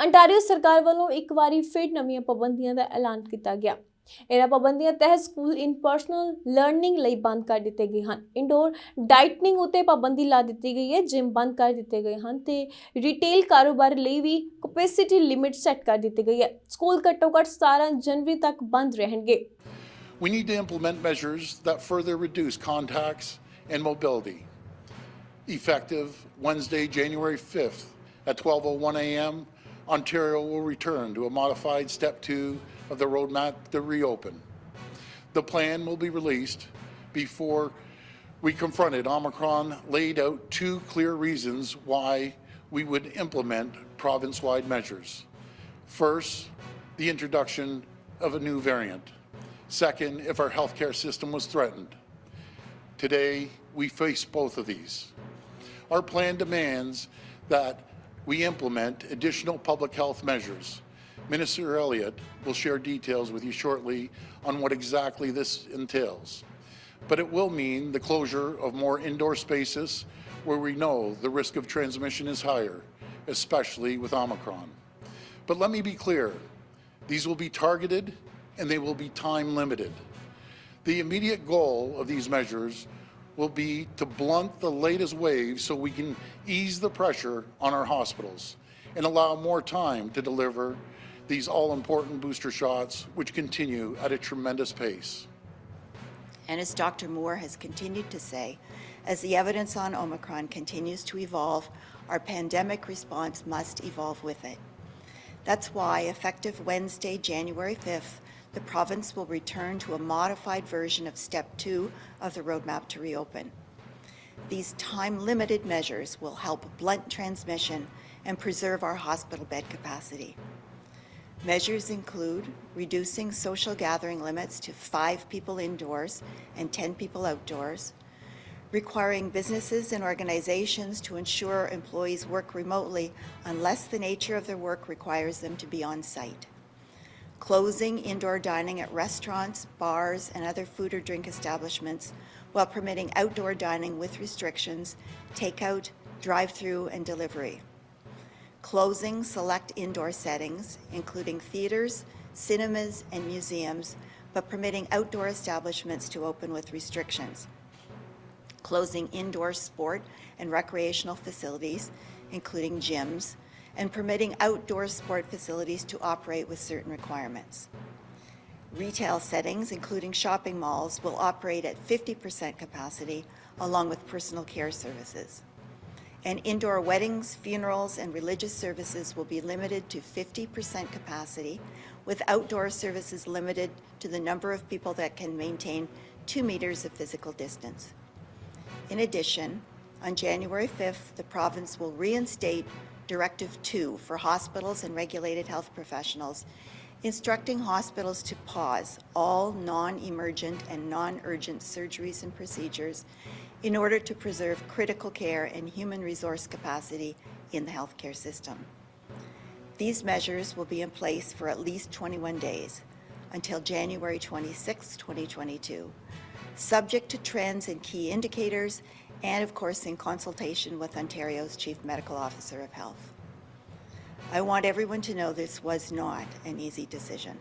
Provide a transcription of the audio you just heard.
Ontario ਸਰਕਾਰ ਵੱਲੋਂ ਇੱਕ ਵਾਰੀ ਫਿਰ ਨਵੀਆਂ ਪਾਬੰਦੀਆਂ ਦਾ ਐਲਾਨ ਕੀਤਾ ਗਿਆ। ਇਹਨਾਂ ਪਾਬੰਦੀਆਂ ਤਹਿਤ ਸਕੂਲ ਇਨ ਪਰਸਨਲ ਲਰਨਿੰਗ ਲਈ ਬੰਦ ਕਰ ਦਿੱਤੇ ਗਏ ਹਨ। ਇੰਡੋਰ ਡਾਈਟਨਿੰਗ ਉਤੇ ਪਾਬੰਦੀ ਲਾ ਦਿੱਤੀ ਗਈ ਹੈ। ਜਿਮ ਬੰਦ ਕਰ ਦਿੱਤੇ ਗਏ ਹਨ ਤੇ ਰਿਟੇਲ ਕਾਰੋਬਾਰ ਲਈ ਵੀ ਕੈਪੈਸਿਟੀ ਲਿਮਿਟ ਸੈੱਟ ਕਰ ਦਿੱਤੀ ਗਈ ਹੈ। ਸਕੂਲ ਘੱਟੋ ਘੱਟ 17 ਜਨਵਰੀ ਤੱਕ ਬੰਦ ਰਹਿਣਗੇ। We need to implement measures that further reduce contacts and mobility. Effective Wednesday, January 5th at 12:01 a.m., Ontario will return to a modified Step 2 of the roadmap to reopen. The plan will be released. Before we confronted Omicron, laid out two clear reasons why we would implement province-wide measures. First, the introduction of a new variant. Second, if our healthcare system was threatened. Today, we face both of these. Our plan demands that we implement additional public health measures. Minister Elliott will share details with you shortly on what exactly this entails. But it will mean the closure of more indoor spaces where we know the risk of transmission is higher, especially with Omicron. But let me be clear, these will be targeted and they will be time limited. The immediate goal of these measures will be to blunt the latest wave so we can ease the pressure on our hospitals and allow more time to deliver these all-important booster shots, which continue at a tremendous pace. And as Dr. Moore has continued to say, as the evidence on Omicron continues to evolve, our pandemic response must evolve with it. That's why, effective Wednesday, January 5th, the province will return to a modified version of Step 2 of the roadmap to reopen. These time-limited measures will help blunt transmission and preserve our hospital bed capacity. Measures include reducing social gathering limits to 5 people indoors and 10 people outdoors, requiring businesses and organizations to ensure employees work remotely unless the nature of their work requires them to be on site, closing indoor dining at restaurants, bars, and other food or drink establishments while permitting outdoor dining with restrictions, takeout, drive-through, and delivery, closing select indoor settings, including theaters, cinemas, and museums, but permitting outdoor establishments to open with restrictions, closing indoor sport and recreational facilities, including gyms, and permitting outdoor sport facilities to operate with certain requirements. Retail settings, including shopping malls, will operate at 50% capacity, along with personal care services. And indoor weddings, funerals, and religious services will be limited to 50% capacity, with outdoor services limited to the number of people that can maintain 2 meters of physical distance. In addition, on January 5th, the province will reinstate Directive 2 for hospitals and regulated health professionals, instructing hospitals to pause all non-emergent and non-urgent surgeries and procedures in order to preserve critical care and human resource capacity in the healthcare system. These measures will be in place for at least 21 days, until January 26, 2022, subject to trends and key indicators, and of course in consultation with Ontario's Chief Medical Officer of Health. I want everyone to know this was not an easy decision.